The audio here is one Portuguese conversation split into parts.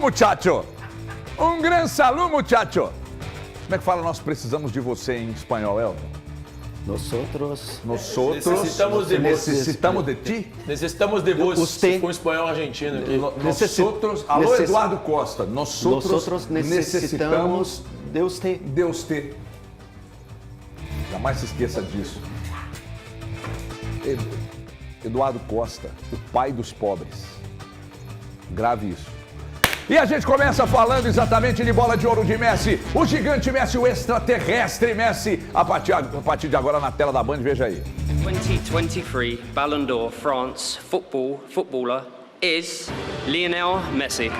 Muchacho, um gran saludo, muchacho. Como é que fala nós precisamos de você em espanhol, Elton? Nosotros Necessitamos de ti? Necessitamos de você, com espanhol argentino aqui. Alô, Eduardo Costa. Nosotros necessitamos de usted. de usted. Jamais se esqueça disso. Eduardo Costa, o pai dos pobres. Grave isso. E a gente começa falando exatamente de bola de ouro de Messi. O gigante Messi, o extraterrestre Messi. A partir de agora na tela da Band, veja aí. 2023 Ballon d'Or France footballer is Lionel Messi.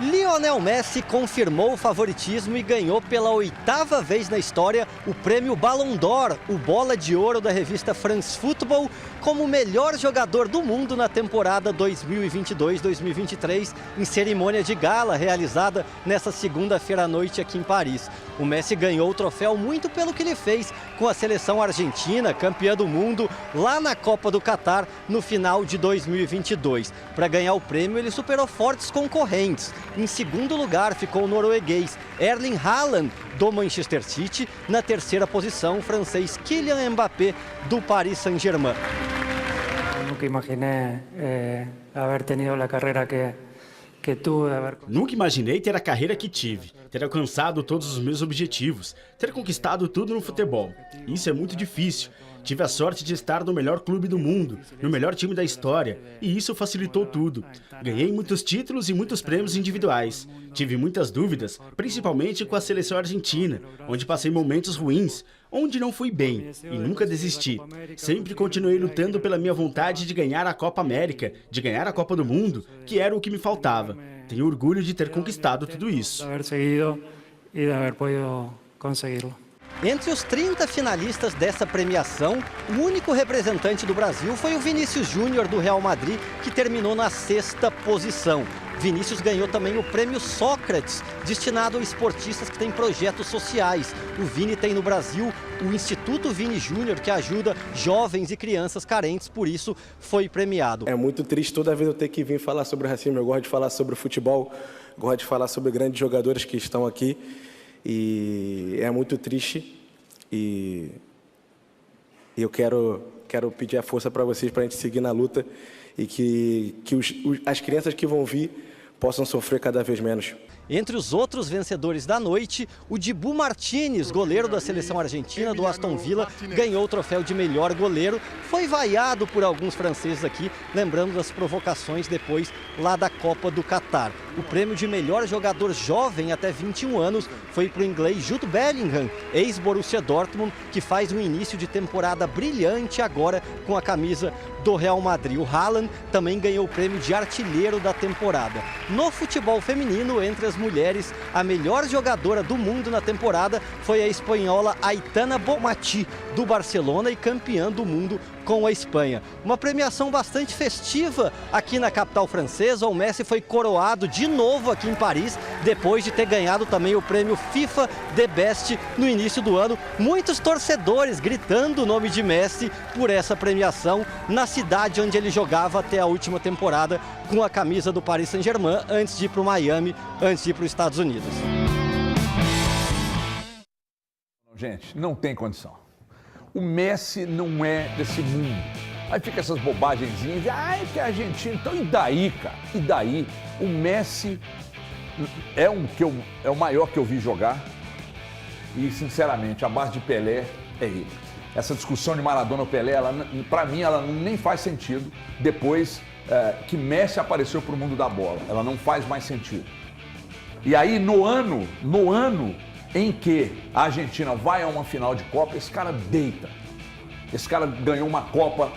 Lionel Messi confirmou o favoritismo e ganhou pela 8ª vez na história o prêmio Ballon d'Or, o bola de ouro da revista France Football, como o melhor jogador do mundo na temporada 2022-2023, em cerimônia de gala realizada nesta segunda-feira à noite aqui em Paris. O Messi ganhou o troféu muito pelo que ele fez com a seleção argentina, campeã do mundo, lá na Copa do Catar no final de 2022. Para ganhar o prêmio, ele superou fortes concorrentes. Em segundo lugar ficou o norueguês Erling Haaland, do Manchester City. Na terceira posição, o francês Kylian Mbappé, do Paris Saint-Germain. Nunca imaginé haber tenido a carreira que tuve. Nunca imaginei ter a carreira que tive, ter alcançado todos os meus objetivos, ter conquistado tudo no futebol. Isso é muito difícil. Tive a sorte de estar no melhor clube do mundo, no melhor time da história, e isso facilitou tudo. Ganhei muitos títulos e muitos prêmios individuais. Tive muitas dúvidas, principalmente com a seleção argentina, onde passei momentos ruins, onde não fui bem, e nunca desisti. Sempre continuei lutando pela minha vontade de ganhar a Copa América, de ganhar a Copa do Mundo, que era o que me faltava. Tenho orgulho de ter conquistado tudo isso. De haber seguido e de haber podido conseguirlo. Entre os 30 finalistas dessa premiação, o único representante do Brasil foi o Vinícius Júnior, do Real Madrid, que terminou na 6ª posição. Vinícius ganhou também o prêmio Sócrates, destinado a esportistas que têm projetos sociais. O Vini tem no Brasil o Instituto Vini Júnior, que ajuda jovens e crianças carentes, por isso foi premiado. É muito triste toda vez eu ter que vir falar sobre racismo. Eu gosto de falar sobre o futebol, gosto de falar sobre grandes jogadores que estão aqui. E é muito triste e eu quero pedir a força para vocês, para a gente seguir na luta e que as crianças que vão vir possam sofrer cada vez menos. Entre os outros vencedores da noite, o Dibu Martínez, goleiro da seleção argentina do Aston Villa, ganhou o troféu de melhor goleiro. Foi vaiado por alguns franceses aqui, lembrando das provocações depois lá da Copa do Catar. O prêmio de melhor jogador jovem até 21 anos foi para o inglês Jude Bellingham, ex-Borussia Dortmund, que faz um início de temporada brilhante agora com a camisa do Real Madrid. O Haaland também ganhou o prêmio de artilheiro da temporada. No futebol feminino, entre as mulheres, a melhor jogadora do mundo na temporada foi a espanhola Aitana Bonmatí, do Barcelona, e campeã do mundo com a Espanha. Uma premiação bastante festiva aqui na capital francesa. O Messi foi coroado de novo aqui em Paris, depois de ter ganhado também o prêmio FIFA The Best no início do ano. Muitos torcedores gritando o nome de Messi por essa premiação na cidade onde ele jogava até a última temporada com a camisa do Paris Saint-Germain, antes de ir para o Miami, antes de ir para os Estados Unidos. Gente, não tem condição. O Messi não é desse mundo. Aí fica essas bobagenzinhas, que é argentino. Então, e daí, cara? E daí? O Messi é o maior que eu vi jogar. E, sinceramente, a base de Pelé é ele. Essa discussão de Maradona ou Pelé, para mim, ela nem faz sentido depois que Messi apareceu para o mundo da bola. Ela não faz mais sentido. E aí, no ano em que a Argentina vai a uma final de Copa, esse cara deita. Esse cara ganhou uma Copa,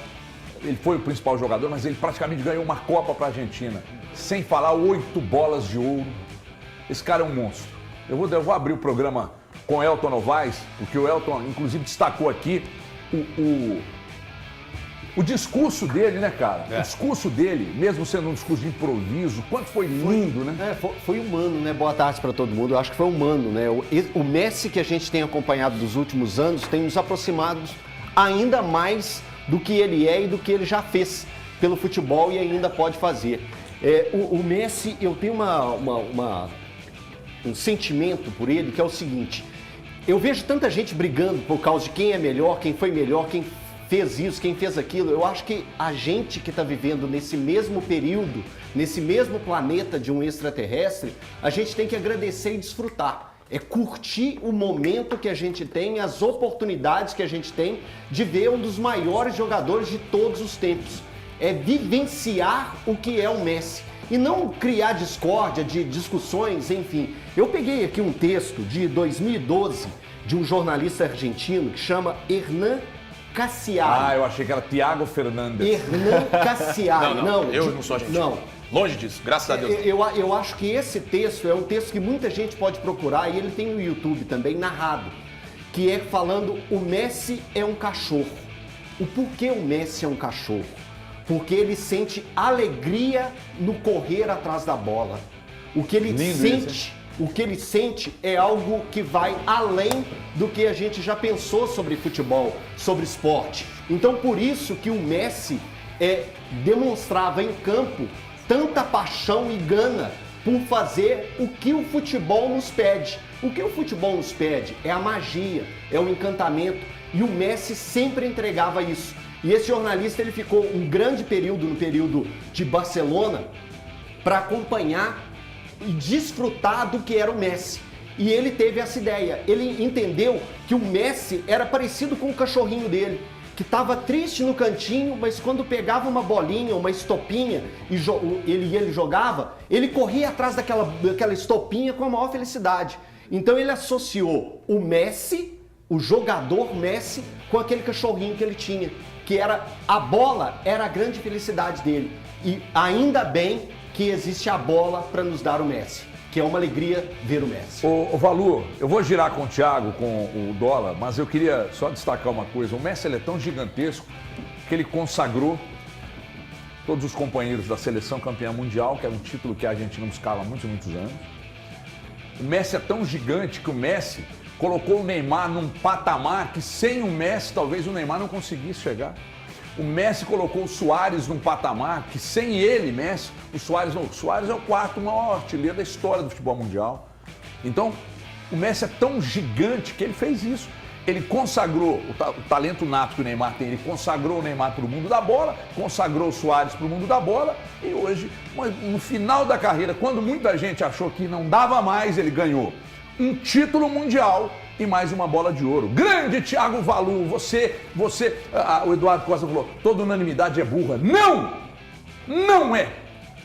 ele foi o principal jogador, mas ele praticamente ganhou uma Copa para a Argentina. Sem falar 8 bolas de ouro. Esse cara é um monstro. Eu vou abrir o programa com o Elton Novaes, porque o Elton, inclusive, destacou aqui o discurso dele, né, cara? O discurso dele, mesmo sendo um discurso de improviso, quanto foi lindo, né? Foi humano, né? Boa tarde para todo mundo. Eu acho que foi humano, né? O Messi que a gente tem acompanhado dos últimos anos tem nos aproximado ainda mais do que ele é e do que ele já fez pelo futebol e ainda pode fazer. O Messi, eu tenho um sentimento por ele que é o seguinte: eu vejo tanta gente brigando por causa de quem é melhor, quem foi melhor, quem fez isso, quem fez aquilo. Eu acho que a gente que está vivendo nesse mesmo período, nesse mesmo planeta de um extraterrestre, a gente tem que agradecer e desfrutar. É curtir o momento que a gente tem, as oportunidades que a gente tem de ver um dos maiores jogadores de todos os tempos. É vivenciar o que é o Messi. E não criar discórdia de discussões, enfim. Eu peguei aqui um texto de 2012 de um jornalista argentino que chama Hernán Cassiari. Eu achei que era Thiago Fernandes. Hernán Cassiari. Não, eu não sou argentino. Não. Longe disso, graças a Deus. Eu acho que esse texto é um texto que muita gente pode procurar, e ele tem no YouTube também, narrado, que é falando: o Messi é um cachorro. O porquê o Messi é um cachorro? Porque ele sente alegria no correr atrás da bola. O que ele sente é algo que vai além do que a gente já pensou sobre futebol, sobre esporte. Então, por isso que o Messi demonstrava em campo tanta paixão e gana por fazer o que o futebol nos pede. O que o futebol nos pede é a magia, é o encantamento, e o Messi sempre entregava isso. E esse jornalista, ele ficou um grande período no período de Barcelona para acompanhar e desfrutar do que era o Messi. E ele teve essa ideia, ele entendeu que o Messi era parecido com o cachorrinho dele, que estava triste no cantinho, mas quando pegava uma bolinha, uma estopinha e ele jogava, ele corria atrás daquela estopinha com a maior felicidade. Então ele associou o Messi, o jogador Messi, com aquele cachorrinho que ele tinha, que era a bola, era a grande felicidade dele. E ainda bem que existe a bola para nos dar o Messi, que é uma alegria ver o Messi. Ô Valu, eu vou girar com o Thiago, com o Dólar, mas eu queria só destacar uma coisa. O Messi, ele é tão gigantesco que ele consagrou todos os companheiros da seleção campeã mundial, que era um título que a Argentina buscava há muitos anos. O Messi é tão gigante que o Messi colocou o Neymar num patamar que sem o Messi talvez o Neymar não conseguisse chegar. O Messi colocou o Suárez num patamar que sem ele, Messi, o Suárez é o quarto maior artilheiro da história do futebol mundial. Então, o Messi é tão gigante que ele fez isso. Ele consagrou o talento nato que o Neymar tem, ele consagrou o Neymar para o mundo da bola, consagrou o Suárez para o mundo da bola, e hoje, no final da carreira, quando muita gente achou que não dava mais, ele ganhou um título mundial e mais uma bola de ouro. Grande Thiago Valu, o Eduardo Costa falou, toda unanimidade é burra. Não! Não é!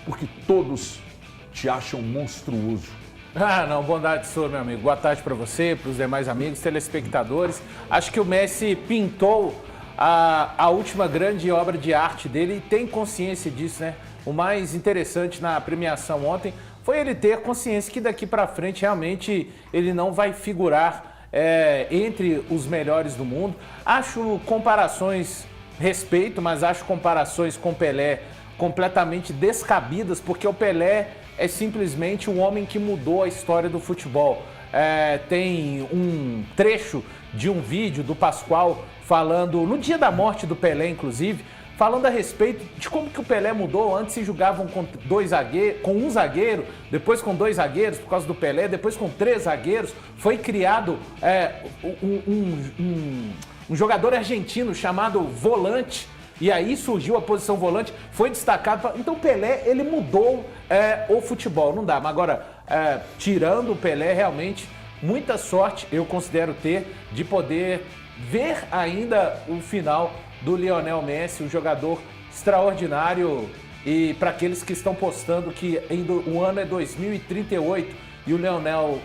Porque todos te acham monstruoso. Não, bondade sua, meu amigo. Boa tarde para você, para os demais amigos, telespectadores. Acho que o Messi pintou a última grande obra de arte dele e tem consciência disso, né? O mais interessante na premiação ontem foi ele ter consciência que daqui para frente realmente ele não vai figurar entre os melhores do mundo. Acho comparações, respeito, mas acho comparações com Pelé completamente descabidas, porque o Pelé é simplesmente um homem que mudou a história do futebol. Tem um trecho de um vídeo do Pascoal falando, no dia da morte do Pelé, inclusive, falando a respeito de como que o Pelé mudou. Antes se jogavam com um zagueiro, depois com 2 zagueiros por causa do Pelé, depois com 3 zagueiros. Foi criado um jogador argentino chamado volante, e aí surgiu a posição volante, foi destacado. Então o Pelé, ele mudou o futebol, não dá. Mas agora, tirando o Pelé, realmente, muita sorte eu considero ter de poder ver ainda o final do Lionel Messi, um jogador extraordinário. E para aqueles que estão postando que o ano é 2038 e o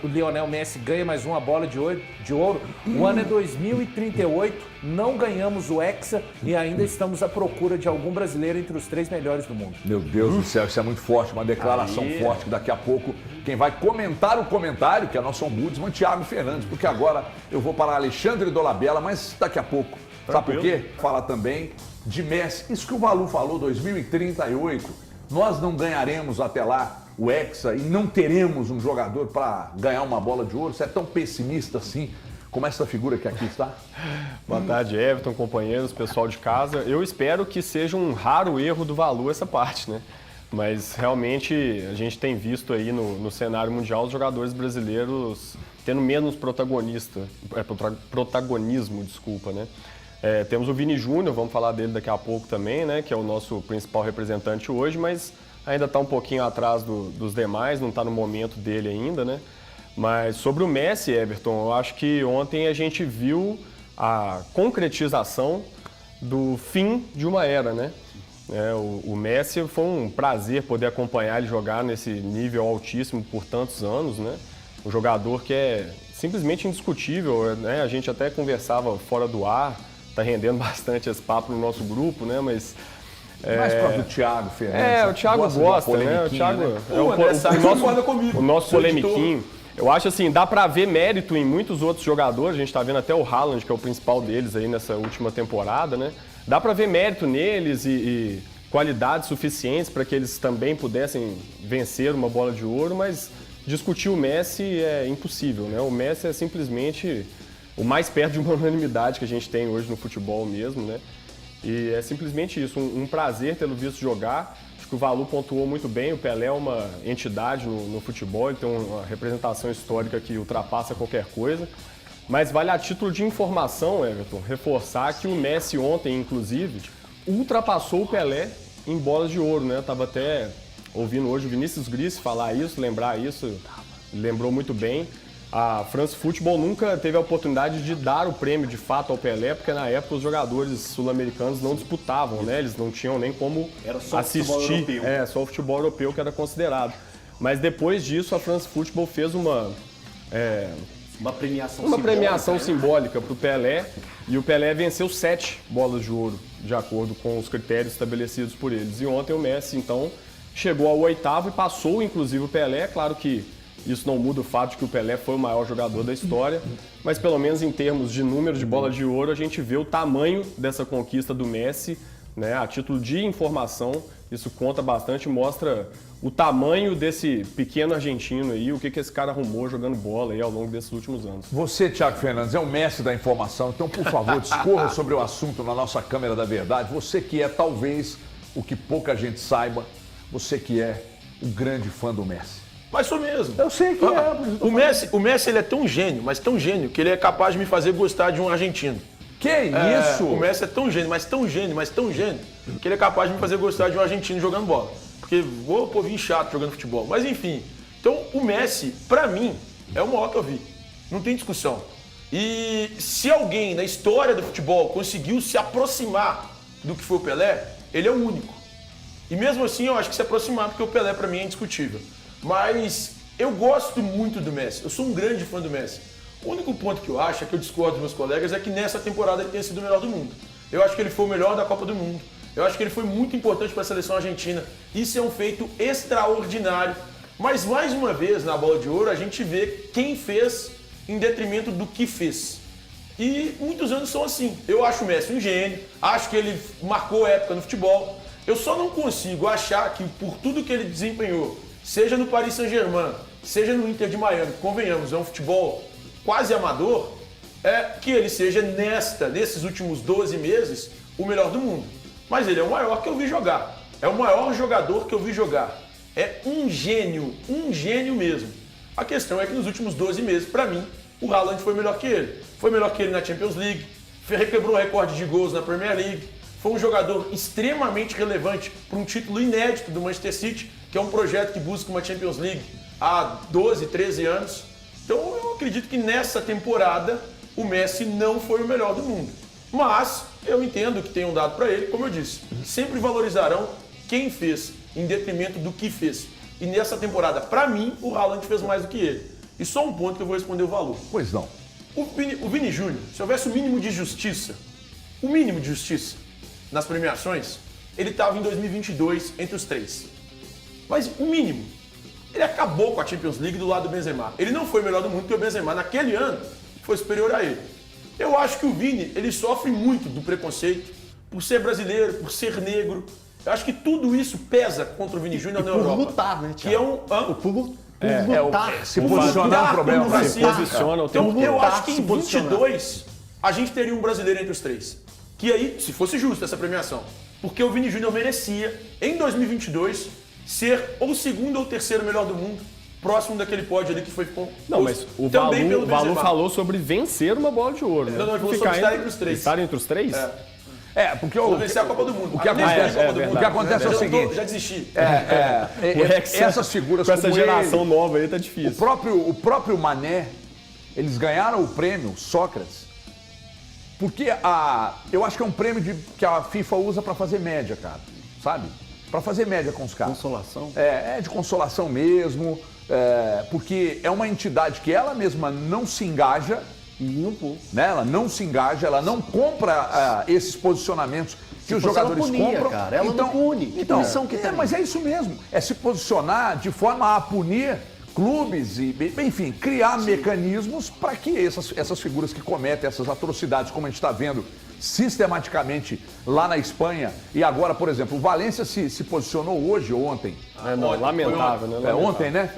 Lionel Messi ganha mais uma bola de ouro, o ano é 2038, não ganhamos o Hexa e ainda estamos à procura de algum brasileiro entre os 3 melhores do mundo. Meu Deus do céu, isso é muito forte, uma declaração forte, que daqui a pouco quem vai comentar o comentário, que é nosso ombudsman, Thiago Fernandes, porque agora eu vou para Alexandre Dolabella, mas daqui a pouco. Sabe por quê? Falar também de Messi. Isso que o Valu falou, 2038, nós não ganharemos até lá o Hexa e não teremos um jogador para ganhar uma bola de ouro. Você é tão pessimista assim como essa figura que aqui está? Boa tarde, Everton, companheiros, pessoal de casa. Eu espero que seja um raro erro do Valu essa parte, né? Mas realmente a gente tem visto aí no cenário mundial os jogadores brasileiros tendo menos protagonismo, né? Temos o Vini Júnior, vamos falar dele daqui a pouco também, né? Que é o nosso principal representante hoje, mas ainda está um pouquinho atrás dos demais, não está no momento dele ainda, né? Mas sobre o Messi, Everton, eu acho que ontem a gente viu a concretização do fim de uma era, né? O Messi foi um prazer poder acompanhar ele jogar nesse nível altíssimo por tantos anos, né? Um jogador que é simplesmente indiscutível, né? A gente até conversava fora do ar, tá rendendo bastante esse papo no nosso grupo, né? Mas mais para o Thiago Fernandes. O Thiago gosta, né? O Thiago o nosso polemiquinho. Eu acho assim, dá para ver mérito em muitos outros jogadores. A gente está vendo até o Haaland, que é o principal deles aí nessa última temporada, né? Dá para ver mérito neles e qualidades suficientes para que eles também pudessem vencer uma bola de ouro, mas discutir o Messi é impossível, né? O Messi é simplesmente o mais perto de uma unanimidade que a gente tem hoje no futebol mesmo, né? E é simplesmente isso, um prazer tê-lo visto jogar. Acho que o Valu pontuou muito bem, o Pelé é uma entidade no futebol, ele tem uma representação histórica que ultrapassa qualquer coisa. Mas vale a título de informação, Everton, reforçar que o Messi ontem, inclusive, ultrapassou o Pelé em bolas de ouro, né? Eu estava até ouvindo hoje o Vinícius Gris falar isso, lembrar isso, lembrou muito bem. A France Football nunca teve a oportunidade de dar o prêmio de fato ao Pelé, porque na época os jogadores sul-americanos não disputavam, né? Eles não tinham nem como assistir. Só o futebol europeu que era considerado. Mas depois disso a France Football fez uma premiação simbólica para o Pelé, e o Pelé venceu 7 bolas de ouro, de acordo com os critérios estabelecidos por eles. E ontem o Messi, então, chegou ao 8º e passou, inclusive, o Pelé. Claro que isso não muda o fato de que o Pelé foi o maior jogador da história, mas pelo menos em termos de número de bola de ouro, a gente vê o tamanho dessa conquista do Messi, né? A título de informação, isso conta bastante, mostra o tamanho desse pequeno argentino aí, o que esse cara arrumou jogando bola aí ao longo desses últimos anos. Você, Thiago Fernandes, é o mestre da informação, então, por favor, discorra sobre o assunto na nossa Câmara da Verdade. Você que é, talvez, o que pouca gente saiba, você que é o grande fã do Messi. Mas sou mesmo. Eu sei que O Messi ele é tão gênio, mas tão gênio, que ele é capaz de me fazer gostar de um argentino. Que isso? O Messi é tão gênio, mas tão gênio, que ele é capaz de me fazer gostar de um argentino jogando bola. Porque vou povinho chato jogando futebol. Mas enfim, então o Messi, pra mim, é o maior que eu vi. Não tem discussão. E se alguém na história do futebol conseguiu se aproximar do que foi o Pelé, ele é o único. E mesmo assim eu acho que se aproximar, porque o Pelé pra mim é indiscutível. Mas eu gosto muito do Messi, eu sou um grande fã do Messi. O único ponto que eu acho, é que eu discordo dos meus colegas, é que nessa temporada ele tenha sido o melhor do mundo. Eu acho que ele foi o melhor da Copa do Mundo. Eu acho que ele foi muito importante para a seleção argentina. Isso é um feito extraordinário. Mas mais uma vez, na Bola de Ouro, a gente vê quem fez em detrimento do que fez. E muitos anos são assim. Eu acho o Messi um gênio, acho que ele marcou época no futebol. Eu só não consigo achar que por tudo que ele desempenhou, seja no Paris Saint-Germain, seja no Inter de Miami, convenhamos, é um futebol quase amador, que ele seja nesses últimos 12 meses, o melhor do mundo. Mas ele é o maior que eu vi jogar. É o maior jogador que eu vi jogar. É um gênio mesmo. A questão é que nos últimos 12 meses, para mim, o Haaland foi melhor que ele. Foi melhor que ele na Champions League, quebrou o recorde de gols na Premier League, foi um jogador extremamente relevante para um título inédito do Manchester City, que é um projeto que busca uma Champions League há 12, 13 anos. Então eu acredito que nessa temporada o Messi não foi o melhor do mundo. Mas eu entendo que tenham dado para ele, como eu disse, sempre valorizarão quem fez em detrimento do que fez. E nessa temporada, para mim, o Haaland fez mais do que ele. E só um ponto que eu vou responder o Valu. Pois não. O Vini Júnior, se houvesse o mínimo de justiça nas premiações, ele estava em 2022 entre os 3. Mas o mínimo, ele acabou com a Champions League do lado do Benzema. Ele não foi o melhor do mundo, porque o Benzema naquele ano foi superior a ele. Eu acho que o Vini, ele sofre muito do preconceito por ser brasileiro, por ser negro. Eu acho que tudo isso pesa contra o Vini Júnior na Europa. Por lutar, né, Thiago? Que é um... Por lutar. Se posicionar é um problema. Então eu acho que em 22 a gente teria um brasileiro entre os 3. Que aí, se fosse justo essa premiação. Porque o Vini Júnior merecia, em 2022, ser ou segundo ou terceiro melhor do mundo, próximo daquele pódio ali que foi com. Não, mas o Valu falou sobre vencer uma bola de ouro. Né? Não, ele falou sobre estar entre os 3. Estar entre os 3? Porque vencer a Copa do Mundo. O que acontece é o seguinte. Já desisti. Essas figuras com essa geração ele, nova aí tá difícil. O próprio Mané, eles ganharam o prêmio Sócrates, porque eu acho que é um prêmio que a FIFA usa para fazer média, cara, sabe? Para fazer média com os caras. Consolação? De consolação mesmo, porque é uma entidade que ela mesma não se engaja, né? Ela não se engaja, ela não compra esses posicionamentos que os jogadores compram. Cara, ela não pune. Que punição que tem? Mas é isso mesmo, é se posicionar de forma a punir clubes e, enfim, criar mecanismos para que essas figuras que cometem essas atrocidades, como a gente está vendo sistematicamente lá na Espanha, e agora, por exemplo, o Valência se posicionou hoje ou ontem. Lamentável, né? Ontem, né?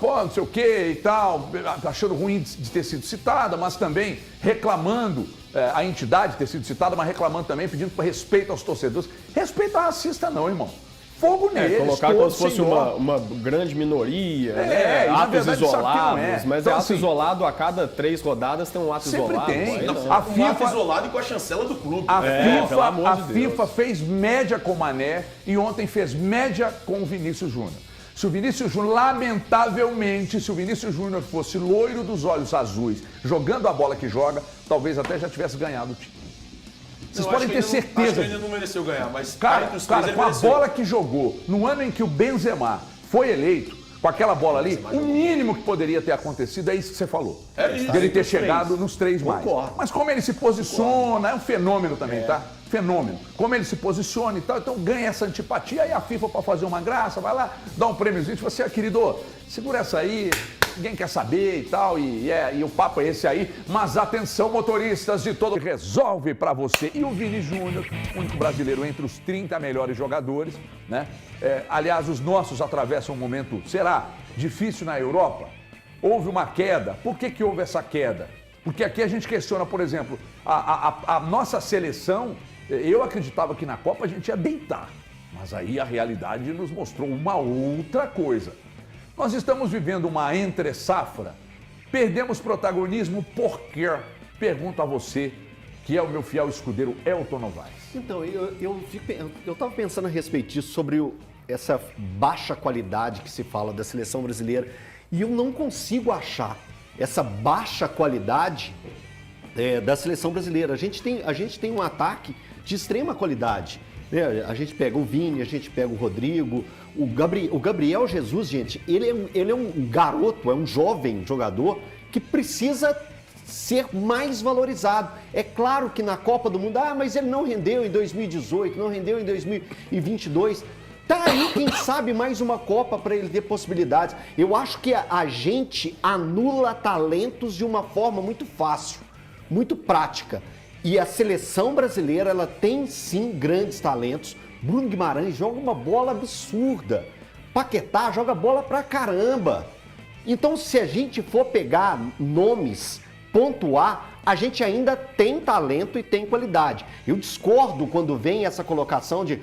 Não sei o que e tal, achando ruim de ter sido citada, mas também reclamando, a entidade ter sido citada, mas reclamando também, pedindo respeito aos torcedores. Respeito a racista não, irmão. Fogo neles. Colocar como se fosse uma grande minoria, atos verdade, isolados, mas então, ato isolado a cada 3 rodadas tem um ato isolado. Tem. A FIFA, um ato isolado e com a chancela do clube. A FIFA fez média com o Mané e ontem fez média com o Vinícius Júnior. Se o Vinícius Júnior, lamentavelmente, se o Vinícius Júnior fosse loiro dos olhos azuis, jogando a bola que joga, talvez até já tivesse ganhado o título. Vocês podem ter certeza. Acho que ele ainda não mereceu ganhar, mas cara, com a bola que jogou, no ano em que o Benzema foi eleito, com aquela bola ali, o mínimo que poderia ter acontecido é isso que você falou. Dele ter chegado nos 3 mais. Mas como ele se posiciona, é um fenômeno também, tá? Fenômeno. Como ele se posiciona e tal, então ganha essa antipatia, aí a FIFA, para fazer uma graça, vai lá, dá um prêmiozinho, e fala assim, querido, segura essa aí, ninguém quer saber e tal, e o papo é esse aí, mas atenção, motoristas de todo resolve pra você. E o Vini Júnior, único brasileiro entre os 30 melhores jogadores, né? Aliás, os nossos atravessam um momento, será, difícil na Europa? Houve uma queda. Por que houve essa queda? Porque aqui a gente questiona, por exemplo, a nossa seleção, eu acreditava que na Copa a gente ia deitar, mas aí a realidade nos mostrou uma outra coisa. Nós estamos vivendo uma entre-safra, perdemos protagonismo por quê? Pergunto a você, que é o meu fiel escudeiro Elton Novaes. Então, eu estava pensando a respeito disso, sobre essa baixa qualidade que se fala da seleção brasileira, e eu não consigo achar essa baixa qualidade da seleção brasileira. A gente tem um ataque de extrema qualidade. A gente pega o Vini, a gente pega o Rodrigo, o Gabriel Jesus, gente, ele é um garoto, é um jovem jogador que precisa ser mais valorizado. É claro que na Copa do Mundo, mas ele não rendeu em 2018, não rendeu em 2022. Tá aí, quem sabe, mais uma Copa para ele ter possibilidades. Eu acho que a gente anula talentos de uma forma muito fácil, muito prática. E a seleção brasileira, ela tem sim grandes talentos. Bruno Guimarães joga uma bola absurda. Paquetá joga bola pra caramba. Então, se a gente for pegar nomes, pontuar, a gente ainda tem talento e tem qualidade. Eu discordo quando vem essa colocação de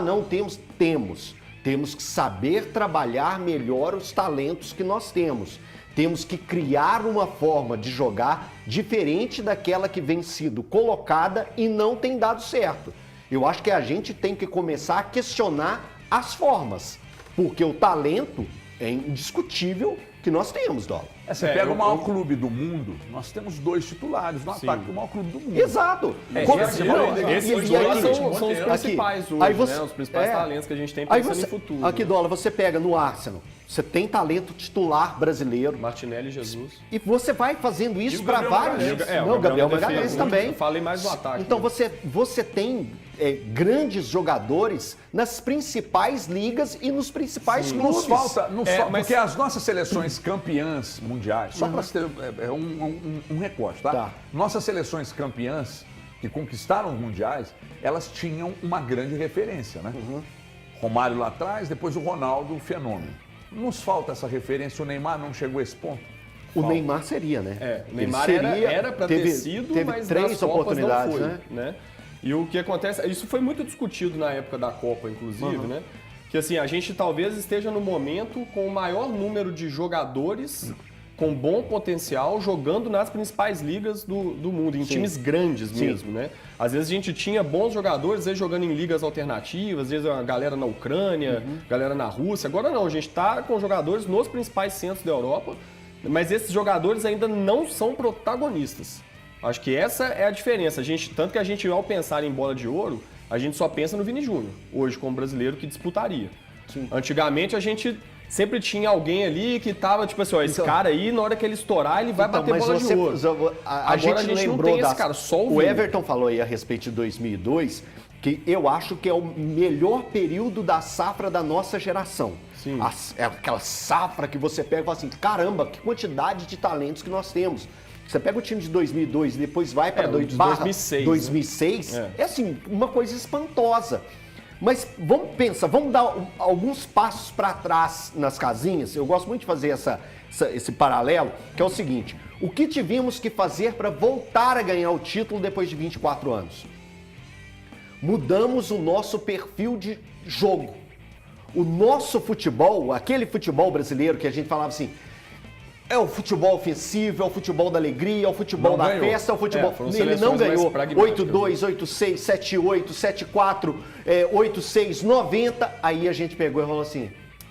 não temos. Temos que saber trabalhar melhor os talentos que nós temos. Temos que criar uma forma de jogar diferente daquela que vem sido colocada e não tem dado certo. Eu acho que a gente tem que começar a questionar as formas, porque o talento é indiscutível que nós temos, Dó. Você pega o maior clube do mundo, nós temos 2 titulares no ataque do maior clube do mundo. Exato. Esses dois são os principais hoje, né? Os principais talentos que a gente tem pensando no futuro. Aqui, Dólar, você pega no Arsenal, você tem talento titular brasileiro. Martinelli e Jesus. E você vai fazendo isso para vários. O Gabriel Magalhães também. Eu falei mais do ataque. Então você tem grandes jogadores nas principais ligas e nos principais clubes. Nos falta, porque as nossas seleções campeãs mundiais, só para ter um recorte, tá? Nossas seleções campeãs que conquistaram os mundiais, elas tinham uma grande referência, né? Romário lá atrás, depois o Ronaldo, o fenômeno. Nos falta essa referência, o Neymar não chegou a esse ponto. O Neymar seria, né? O Neymar era para ter sido, mas 3 oportunidades, não foi, né? E o que acontece, isso foi muito discutido na época da Copa, inclusive, né? que assim, a gente talvez esteja no momento com o maior número de jogadores com bom potencial jogando nas principais ligas do mundo, em times grandes mesmo, né? Às vezes a gente tinha bons jogadores, às vezes jogando em ligas alternativas, às vezes a galera na Ucrânia, galera na Rússia. Agora não, a gente está com jogadores nos principais centros da Europa, mas esses jogadores ainda não são protagonistas. Acho que essa é a diferença. Tanto que a gente, ao pensar em bola de ouro, a gente só pensa no Vini Júnior, hoje como brasileiro que disputaria. Antigamente a gente sempre tinha alguém ali que tava, tipo assim, ó, esse cara aí, na hora que ele estourar, ele vai bater bola de ouro. Agora a gente não tem esse cara, só o Everton falou aí a respeito de 2002, que eu acho que é o melhor período da safra da nossa geração. É aquela safra que você pega e fala assim, caramba, que quantidade de talentos que nós temos. Você pega o time de 2002 e depois vai para 2006, é assim, uma coisa espantosa. Mas vamos dar alguns passos para trás nas casinhas. Eu gosto muito de fazer esse paralelo, que é o seguinte: o que tivemos que fazer para voltar a ganhar o título depois de 24 anos? Mudamos o nosso perfil de jogo. O nosso futebol, aquele futebol brasileiro que a gente falava assim, é o futebol ofensivo, é o futebol da alegria, é o futebol da festa, é o futebol... Ele não ganhou 8-2, 8-6, 7-8, 7-4, 8-6, 90. Aí a gente pegou e falou assim,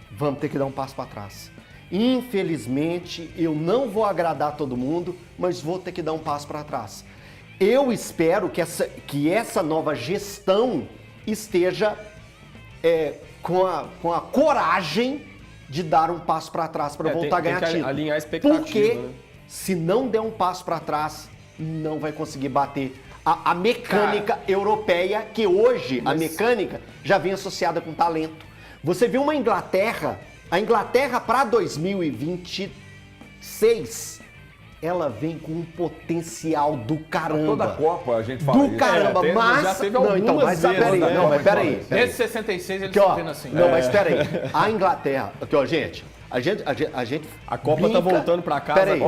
vamos ter que dar um passo para trás. Infelizmente, eu não vou agradar todo mundo, mas vou ter que dar um passo para trás. Eu espero que essa nova gestão esteja com a coragem de dar um passo para trás para voltar a ganhar título. Alinhar a expectativa, porque se não der um passo para trás, não vai conseguir bater a mecânica europeia, que hoje a mecânica já vem associada com talento. Você viu a Inglaterra para 2026, ela vem com um potencial do caramba. Toda a Copa a gente fala do caramba, mas... Já teve algumas vezes, não, mas peraí. Desde 66 eles estão vendo assim. Não, mas peraí. A Inglaterra... Aqui, ó, gente... A gente a Copa brinca, tá voltando pra casa. Peraí,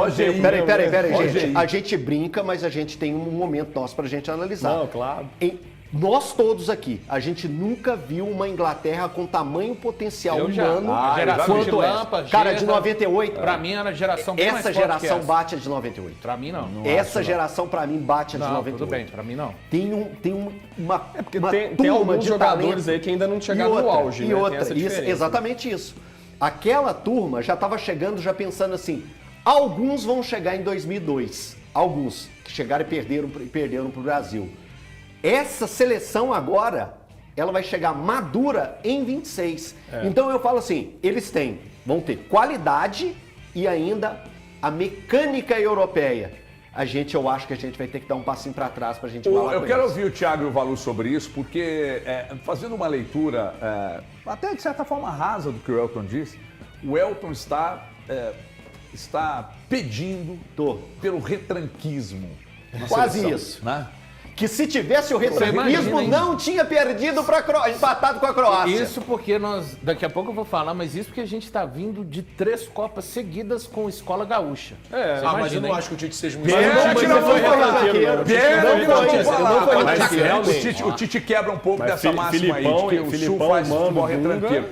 gente. A gente brinca, mas a gente tem um momento nosso pra gente analisar. Não, claro. Nós todos aqui, a gente nunca viu uma Inglaterra com tamanho potencial humano quanto Lampa, cara, de 98. Pra mim era a geração bem mais forte. Essa geração bate a de 98. Pra mim não. Essa geração pra mim bate a de 98. Tudo bem, pra mim não. Tem uma tem alguns jogadores aí que ainda não chegaram no auge, e outra, exatamente isso. Aquela turma já estava chegando, já pensando assim, alguns vão chegar em 2002, alguns que chegaram e perderam pro Brasil. Essa seleção agora, ela vai chegar madura em 26. Então eu falo assim, eles vão ter qualidade e ainda a mecânica europeia. Eu acho que a gente vai ter que dar um passinho para trás para a gente falar. Eu quero ouvir o Thiago e o Valu sobre isso, porque fazendo uma leitura até de certa forma rasa do que o Elton disse, o Elton está pedindo pelo retranquismo. Quase seleção, isso. Né? Que se tivesse o retranquismo, não tinha perdido empatado com a Croácia. Isso porque daqui a pouco eu vou falar, mas isso porque a gente está vindo de 3 Copas seguidas com escola gaúcha. Mas eu não acho que o Tite seja muito... O Tite quebra um pouco dessa máxima aí, de que o Sul faz futebol retranqueiro.